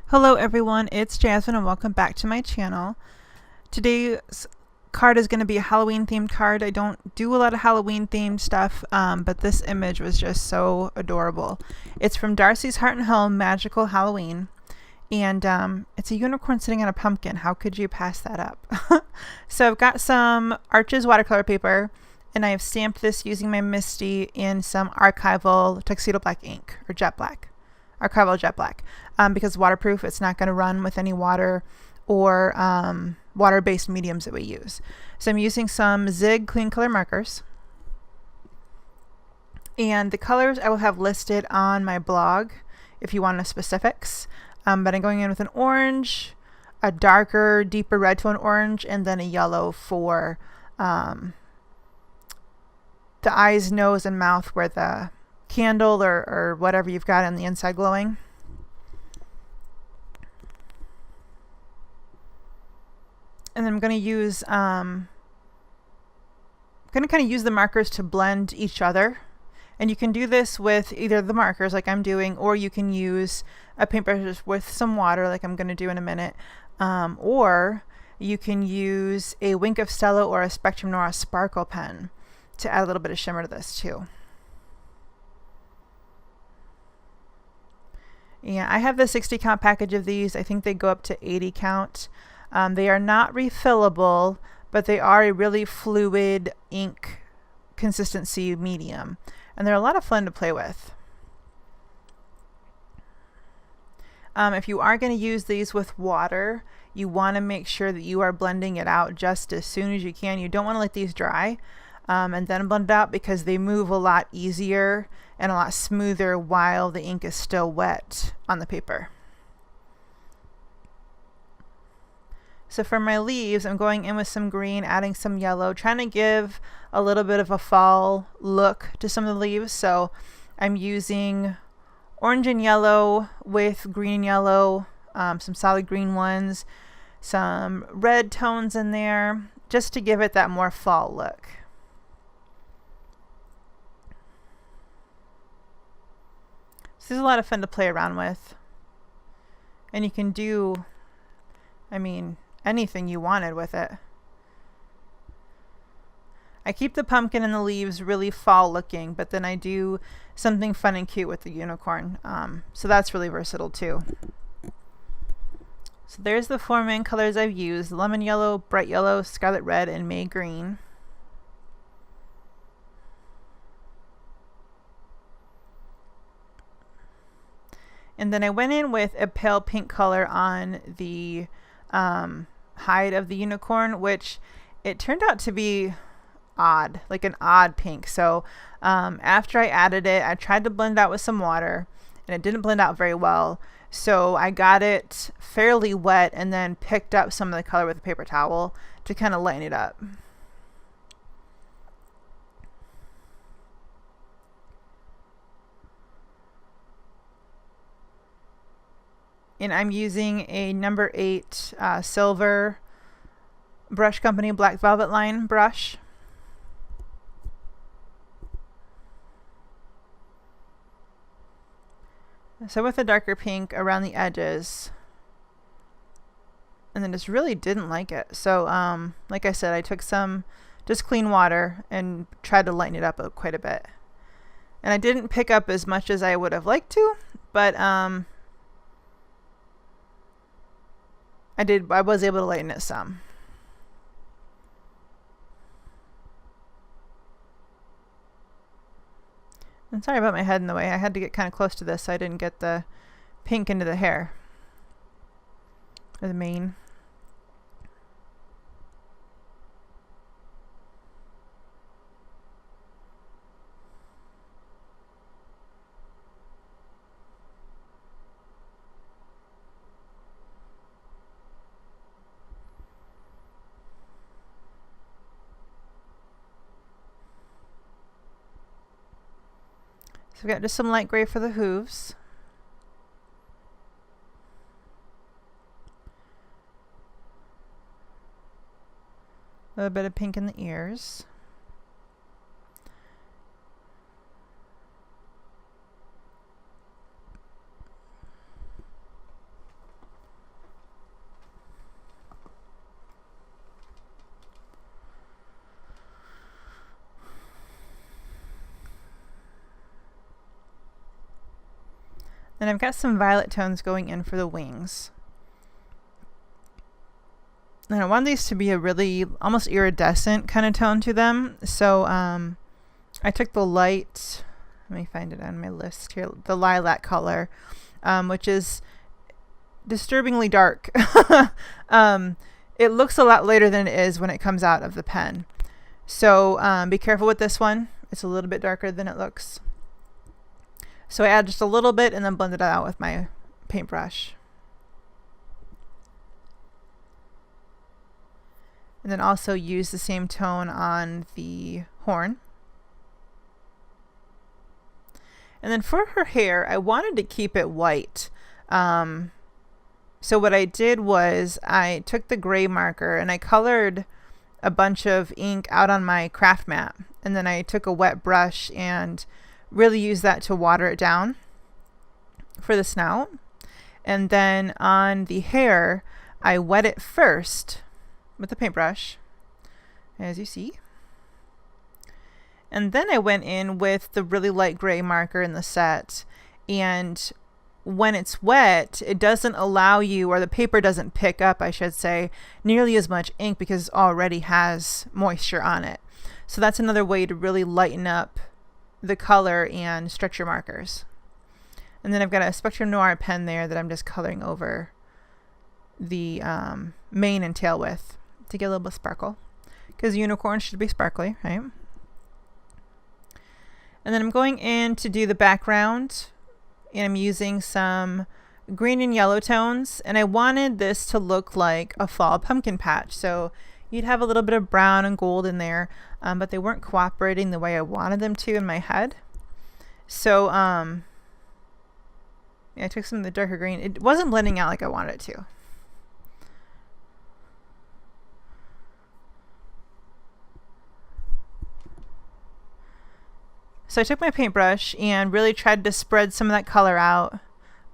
Hello everyone, it's Jasmine and welcome back to my channel. Today's card is going to be a Halloween themed card. I don't do a lot of Halloween themed stuff, but this image was just so adorable. It's from Darcy's Heart and Home Magical Halloween, and it's a unicorn sitting on a pumpkin. How could you pass that up? So I've got some Arches watercolor paper, and I have stamped this using my Misty in some archival tuxedo black ink, or jet black. Archival jet black, because waterproof. It's not going to run with any water or water-based mediums that we use. So I'm using some Zig clean color markers, and the colors I will have listed on my blog if you want the specifics, but I'm going in with an orange, a darker, deeper red tone orange, and then a yellow for the eyes, nose, and mouth where the candle or whatever you've got on the inside glowing. And then I'm going to use kind of use the markers to blend each other. And you can do this with either the markers like I'm doing, or you can use a paintbrush with some water like I'm going to do in a minute, or you can use a Wink of Stella or a Spectrum Noir sparkle pen to add a little bit of shimmer to this too. Yeah, I have the 60 count package of these. I think they go up to 80 count. They are not refillable, but they are a really fluid ink consistency medium, and they're a lot of fun to play with. If you are going to use these with water, you want to make sure that you are blending it out just as soon as you can. You don't want to let these dry and then blend it out, because they move a lot easier and a lot smoother while the ink is still wet on the paper. So for my leaves, I'm going in with some green, adding some yellow, trying to give a little bit of a fall look to some of the leaves. So I'm using orange and yellow with green and yellow, some solid green ones, some red tones in there, just to give it that more fall look. So this is a lot of fun to play around with. And you can do, anything you wanted with it. I keep the pumpkin and the leaves really fall looking, but then I do something fun and cute with the unicorn. So that's really versatile too. So there's the four main colors I've used: lemon yellow, bright yellow, scarlet red, and May green. And then I went in with a pale pink color on the hide of the unicorn, which it turned out to be odd, like an odd pink. So after I added it, I tried to blend out with some water, and it didn't blend out very well. So I got it fairly wet and then picked up some of the color with a paper towel to kind of lighten it up. And I'm using a number 8 silver brush company black velvet line brush. So with a darker pink around the edges, and then just really didn't like it. So like I said, I took some just clean water and tried to lighten it up quite a bit. And I didn't pick up as much as I would have liked to, but I was able to lighten it some. And sorry about my head in the way. I had to get kind of close to this so I didn't get the pink into the hair or the mane. So we've got just some light gray for the hooves. A little bit of pink in the ears. And I've got some violet tones going in for the wings. And I want these to be a really almost iridescent kind of tone to them. So I took the light, let me find it on my list here, the lilac color, which is disturbingly dark. It looks a lot later than it is when it comes out of the pen. So be careful with this one. It's a little bit darker than it looks. So I add just a little bit and then blend it out with my paintbrush. And then also use the same tone on the horn. And then for her hair, I wanted to keep it white. So what I did was I took the gray marker and I colored a bunch of ink out on my craft mat. And then I took a wet brush and really used that to water it down for the snout. And then on the hair, I wet it first with the paintbrush, as you see. And then I went in with the really light gray marker in the set. And when it's wet, it doesn't allow you, or the paper doesn't pick up, I should say, nearly as much ink because it already has moisture on it. So that's another way to really lighten up the color and stretch your markers. And then I've got a Spectrum Noir pen there that I'm just coloring over the mane and tail with to get a little bit of sparkle, because unicorns should be sparkly, right? And then I'm going in to do the background, and I'm using some green and yellow tones, and I wanted this to look like a fall pumpkin patch. So you'd have a little bit of brown and gold in there, but they weren't cooperating the way I wanted them to in my head. So yeah, I took some of the darker green. It wasn't blending out like I wanted it to. So I took my paintbrush and really tried to spread some of that color out,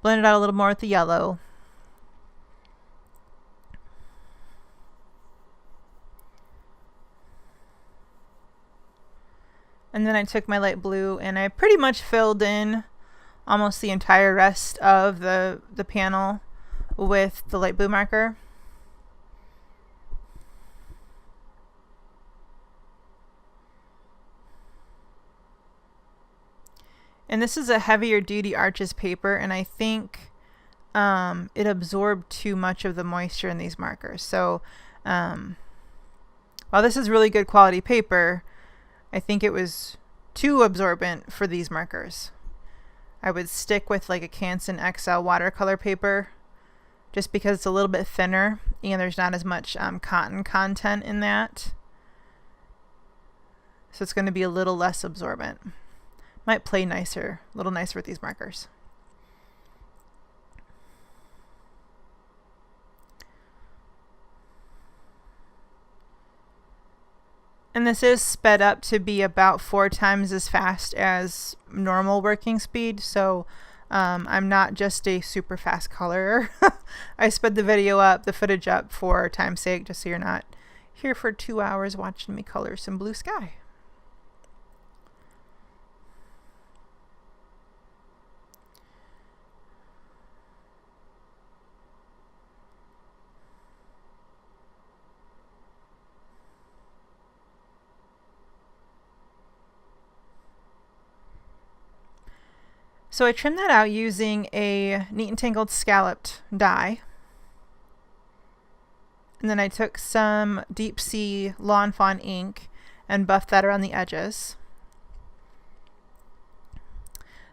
blend it out a little more with the yellow. And then I took my light blue and I pretty much filled in almost the entire rest of the panel with the light blue marker. And this is a heavier duty Arches paper, and I think it absorbed too much of the moisture in these markers. So while this is really good quality paper, I think it was too absorbent for these markers. I would stick with like a Canson XL watercolor paper just because it's a little bit thinner and there's not as much cotton content in that. So it's going to be a little less absorbent. Might play nicer, a little nicer with these markers. And this is sped up to be about 4 times as fast as normal working speed. So I'm not just a super fast colorer. I sped the footage up for time's sake, just so you're not here for 2 hours watching me color some blue sky. So I trimmed that out using a Neat and Tangled scalloped die. And then I took some Deep Sea Lawn Fawn ink and buffed that around the edges.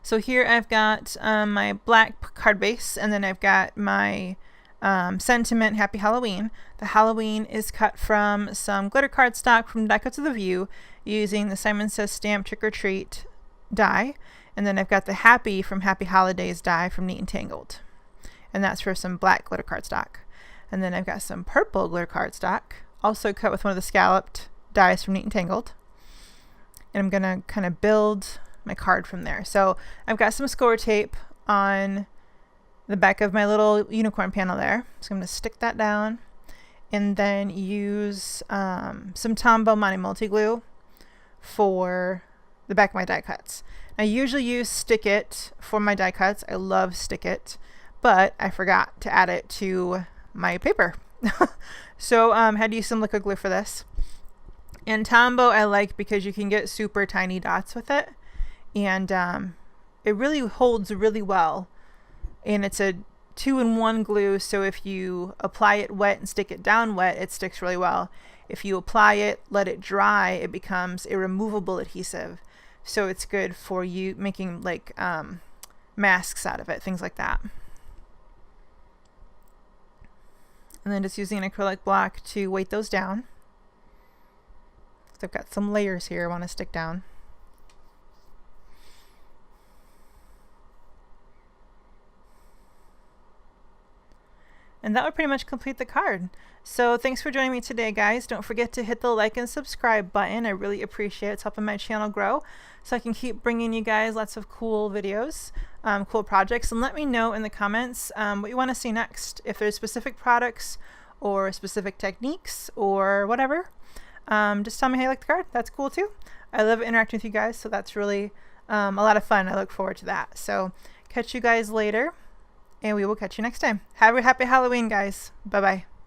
So here I've got my black card base, and then I've got my Sentiment Happy Halloween. The Halloween is cut from some glitter cardstock from Die Cuts of the View using the Simon Says Stamp Trick or Treat die. And then I've got the Happy from Happy Holidays die from Neat and Tangled. And that's for some black glitter cardstock. And then I've got some purple glitter cardstock, also cut with one of the scalloped dies from Neat and Tangled. And I'm going to kind of build my card from there. So I've got some score tape on the back of my little unicorn panel there. So I'm going to stick that down and then use some Tombow Monty Multi Glue for the back of my die cuts. I usually use Stick It for my die cuts. I love Stick It, but I forgot to add it to my paper. So had to use some liquid glue for this. And Tombow I like because you can get super tiny dots with it, and it really holds really well. And it's a 2-in-1 glue, so if you apply it wet and stick it down wet, it sticks really well. If you apply it, let it dry, it becomes a removable adhesive. So it's good for you making like masks out of it, things like that. And then just using an acrylic block to weight those down. So I've got some layers here I want to stick down. And that would pretty much complete the card. So thanks for joining me today, guys. Don't forget to hit the like and subscribe button. I really appreciate it. It's helping my channel grow so I can keep bringing you guys lots of cool videos, cool projects. And let me know in the comments what you want to see next. If there's specific products or specific techniques or whatever, just tell me how you like the card. That's cool too. I love interacting with you guys, so that's really a lot of fun. I look forward to that. So catch you guys later. And we will catch you next time. Have a happy Halloween, guys. Bye-bye.